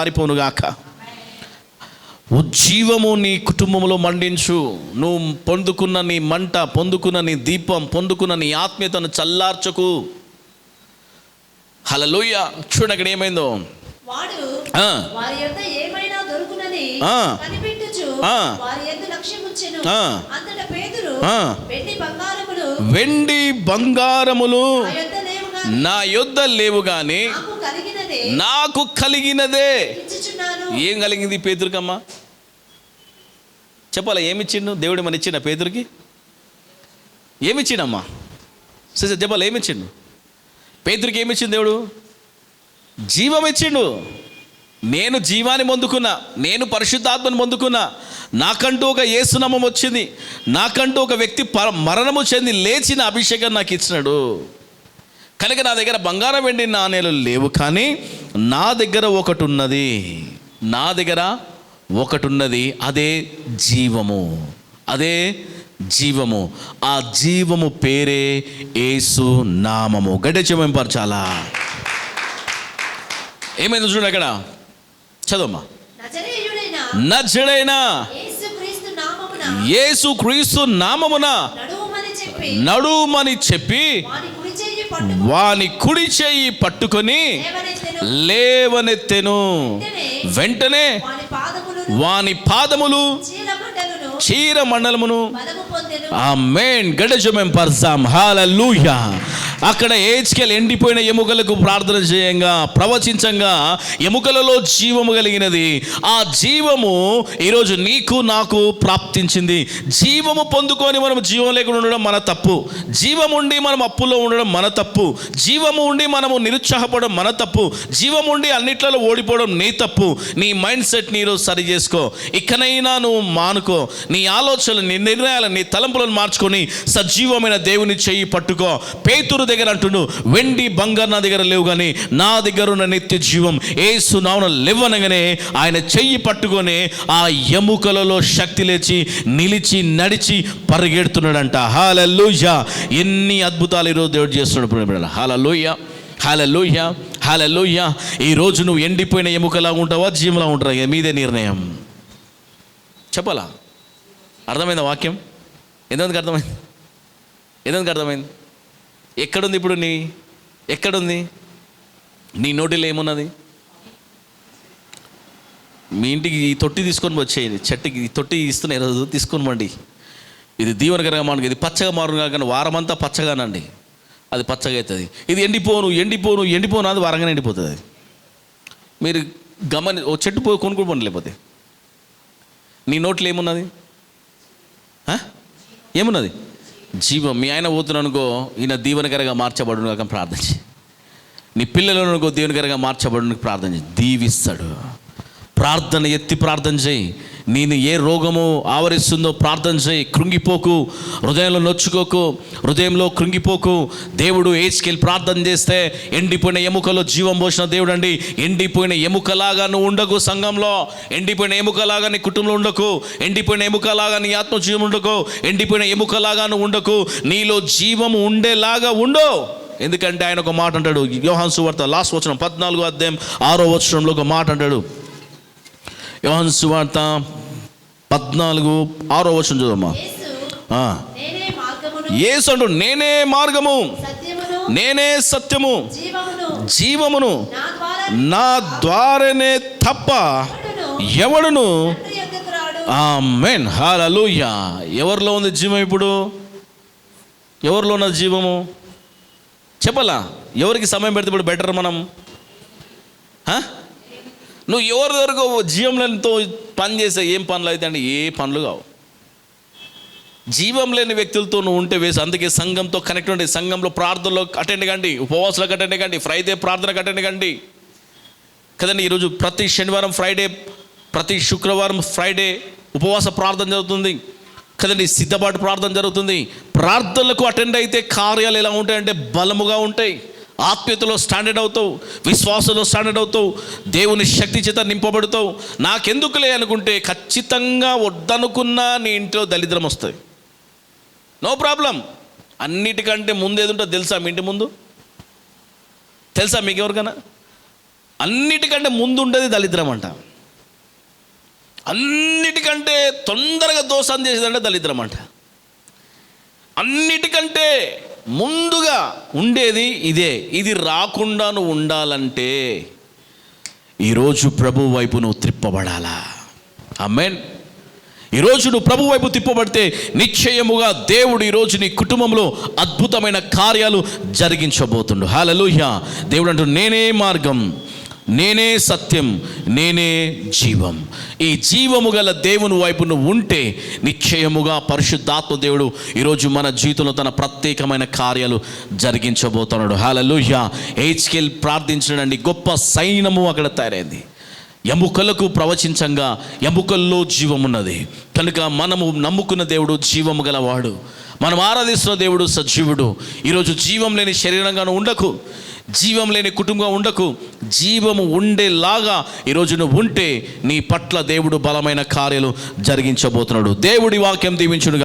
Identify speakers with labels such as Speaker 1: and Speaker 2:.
Speaker 1: మారిపోనుగాక. ఉజ్జీవము నీ కుటుంబంలో మండించు. నువ్వు పొందుకున్న నీ మంట, పొందుకున్న నీ దీపం, పొందుకున్న నీ ఆత్మీయతను చల్లార్చకు. హల్లెలూయా. చూడండి అక్కడ ఏమైందో,
Speaker 2: వారి యొద్ద ఏమైనా దొరుకునని కనిపెట్టుచు వారి యందు లక్ష్యముంచెను. అంతటా పేతురు
Speaker 1: వెండి బంగారములు నా యొద్ద లేవు గాని నాకు కలిగినదే. ఏం కలిగింది పేతురుకమ్మా? చెప్పాలా? ఏమిచ్చిండు దేవుడు? మన ఇచ్చిండ పేతురికి? ఏమిచ్చిండమ్మా? సరే చెప్పాలి, ఏమిచ్చిండు పేతురికి? ఏమిచ్చిండు దేవుడు? జీవం ఇచ్చిండు. నేను జీవాన్ని పొందుకున్నా, నేను పరిశుద్ధాత్మను పొందుకున్నా, నాకంటూ ఒక యేసునామం వచ్చింది, నాకంటూ ఒక వ్యక్తి మరణము చెంది లేచిన అభిషేకం నాకు ఇచ్చినాడు. కనుక నా దగ్గర బంగారం వెండి నాణేలు లేవు, కానీ నా దగ్గర ఒకటి ఉన్నది, నా దగ్గర ఒకటి ఉన్నది. అదే జీవము, అదే జీవము. ఆ జీవము పేరే యేసు నామము. గడ్డెచ్చమేంపరచాలా? ఏమైంది చూడండి అక్కడ, చదవమ్మా. నజరేయుడైన యేసుక్రీస్తు నామమున నడుమని చెప్పి వాని కుడి చెయ్యి పట్టుకొని లేవనెత్తెను. వెంటనే వాని పాదములు చీర మండలమును. ఆమేన్. గడజమేం పర్సాం. హల్లెలూయా. అక్కడ ఏజ్కేల్ ఎండిపోయిన ఎముకలకు ప్రార్థన చేయంగా, ప్రవచించంగా ఎముకలలో జీవము కలిగినది. ఆ జీవము ఈరోజు నీకు నాకు ప్రాప్తించింది. జీవము పొందుకొని మనం జీవం లేకుండా ఉండడం మన తప్పు. జీవము ఉండి మనం అప్పుల్లో ఉండడం మన తప్పు. జీవము ఉండి మనము నిరుత్సాహపడడం మన తప్పు. జీవము ఉండి అన్నిట్లలో ఓడిపోవడం నీ తప్పు. నీ మైండ్ సెట్ని ఈరోజు సరి చేసుకో. ఇకనైనా నువ్వు మానుకో. నీ ఆలోచనలు, నీ నిర్ణయాలను, నీ తలంపులను మార్చుకొని సజీవమైన దేవుని చెయ్యి పట్టుకో. పేతురు దగ్గర అంటుండు, వెండి బంగారు నా దగ్గర లేవు కానీ నా దగ్గర ఉన్న నిత్య జీవం యేసు నామమున లేవనగానే ఆయన చెయ్యి పట్టుకొని ఆ ఎముకలలో శక్తి లేచి నిలిచి నడిచి పరిగెడుతున్నాడంట. హల్లెలూయా. ఎన్ని అద్భుతాలు ఈరోజు దేవుడు చేస్తున్నాడు. హల్లెలూయా, హల్లెలూయా, హల్లెలూయా. ఈరోజు నువ్వు ఎండిపోయిన ఎముకలా ఉంటావా, జీవంలా ఉంటావా? మీదే నిర్ణయం. చెప్పాలా? అర్థమైందా వాక్యం? ఎంతమందికి అర్థమైంది? ఎంతమందికి అర్థమైంది? ఎక్కడుంది ఇప్పుడు? ఎక్కడుంది నీ నోటిలో? ఏమున్నది? మీ ఇంటికి ఈ తొట్టి తీసుకొని వచ్చేయండి. చెట్టుకి ఈ తొట్టి ఇస్తున్నాయి రోజు, తీసుకొని పండి. ఇది దీవెనకరంగా మనకి. ఇది పచ్చగా మారుగా, కానీ వారమంతా పచ్చగానండి, అది పచ్చగా అవుతుంది. ఇది ఎండిపోను అది వారంగానే ఎండిపోతుంది. అది మీరు ఓ చెట్టు పోయి కొనుక్కొని పండి. లేకపోతే నీ నోట్లో ఏమున్నది? ఏమున్నది? జీవం. మీ ఆయన పోతున్నానుకో, ఈయన దీవెనకరంగా మార్చబడును కాక ప్రార్థించి. నీ పిల్లలనుకో దీవెనకరంగా మార్చబడును ప్రార్థన చేయి, దీవిస్తాడు. ప్రార్థన ఎత్తి ప్రార్థన చేయి. నేను ఏ రోగము ఆవరిస్తుందో ప్రార్థన చేయి. కృంగిపోకు, హృదయంలో నొచ్చుకోకు, హృదయంలో కృంగిపోకు. దేవుడు ఏజ్కేల్ ప్రార్థన చేస్తే ఎండిపోయిన ఎముకలో జీవం పోసిన దేవుడు అండి. ఎండిపోయిన ఎముకలాగా నువ్వు ఉండకు సంఘంలో. ఎండిపోయిన ఎముకలాగా నీ కుటుంబంలో ఉండకు. ఎండిపోయిన ఎముకలాగా నీ ఆత్మ జీవం ఉండకు. ఎండిపోయిన ఎముకలాగా నువ్వు ఉండకు. నీలో జీవము ఉండేలాగా ఉండు. ఎందుకంటే ఆయన ఒక మాట అంటాడు, యోహాను సువార్త లాస్ట్ వచనం 14వ అధ్యాయం 6వ వచనంలో ఒక మాట అంటాడు. యోహాను సువార్త 14:6 వచనం చదవమ్మా. యేసు అంటూ, నేనే మార్గము, నేనే సత్యము, జీవమును, నా ద్వారానే తప్ప ఎవడును. ఆమేన్. హల్లెలూయా. ఎవరిలో ఉంది జీవం? ఇప్పుడు ఎవరిలో ఉన్నది జీవము? చెప్పాలా? ఎవరికి సమయం పెడితే ఇప్పుడు బెటర్ మనం? నువ్వు ఎవరి వరకు జీవంతో పని చేసే ఏం పనులు అయితే అండి? ఏ పనులు కావు. జీవం లేని వ్యక్తులతో నువ్వు ఉంటే వేసి. అందుకే సంఘంతో కనెక్ట్ ఉండి, సంఘంలో ప్రార్థనలో అటెండ్ కండి, ఉపవాసాలకు అటెండ్ కండి, ఫ్రైడే ప్రార్థనకు అటెండ్ కండి కదండి. ఈరోజు ప్రతి శనివారం ఫ్రైడే, ప్రతి శుక్రవారం ఫ్రైడే ఉపవాస ప్రార్థన జరుగుతుంది కదండి. సిద్ధపాటు ప్రార్థన జరుగుతుంది. ప్రార్థనలకు అటెండ్ అయితే కార్యాలు ఎలా ఉంటాయంటే బలముగా ఉంటాయి. ఆత్మీయతలో స్టాండర్డ్ అవుతావు, విశ్వాసంలో స్టాండర్డ్ అవుతావు, దేవుని శక్తి చేత నింపబడతావు. నాకెందుకులే అనుకుంటే ఖచ్చితంగా వద్దనుకున్నా నీ ఇంట్లో దరిద్రం వస్తుంది. No problem. అన్నిటికంటే ముందు ఏది ఉంటుందో తెలుసా? మీ ఇంటి ముందు తెలుసా మీకు? ఎవరికైనా అన్నిటికంటే ముందు ఉండేది దళిద్రం అంట. అన్నిటికంటే తొందరగా దోషం చేసేదంటే దళిద్రం అంట. అన్నిటికంటే ముందుగా ఉండేది ఇదే. ఇది రాకుండా నువ్వు ఉండాలంటే ఈరోజు ప్రభు వైపు నువ్వు త్రిప్పబడాలా. ఆమేన్. ఈరోజు నువ్వు ప్రభు వైపు తిప్పబడితే నిశ్చయముగా దేవుడు ఈరోజు నీ కుటుంబంలో అద్భుతమైన కార్యాలు జరిగించబోతుండు. హల్లెలూయా. దేవుడు అంటూ నేనే మార్గం, నేనే సత్యం, నేనే జీవం. ఈ జీవము గల దేవుని వైపు నువ్వు ఉంటే నిశ్చయముగా పరిశుద్ధాత్మ దేవుడు ఈరోజు మన జీవితంలో తన ప్రత్యేకమైన కార్యాలు జరిగించబోతున్నాడు. హల్లెలూయా. హెచ్కేల్ ప్రార్థించడండి, గొప్ప సైన్యము అక్కడ తయారైంది. ఎముకలకు ప్రవచించంగా ఎముకల్లో జీవమున్నది కనుక మనము నమ్ముకున్న దేవుడు జీవము గలవాడు, మనం ఆరాధిస్తున్న దేవుడు సజీవుడు. ఈరోజు జీవం లేని శరీరంగా ఉండకు, జీవం లేని కుటుంబం ఉండకు. జీవము ఉండేలాగా ఈరోజు నువ్వు ఉంటే నీ పట్ల దేవుడు బలమైన కార్యాలు జరిగించబోతున్నాడు. దేవుడి వాక్యం దీవించును.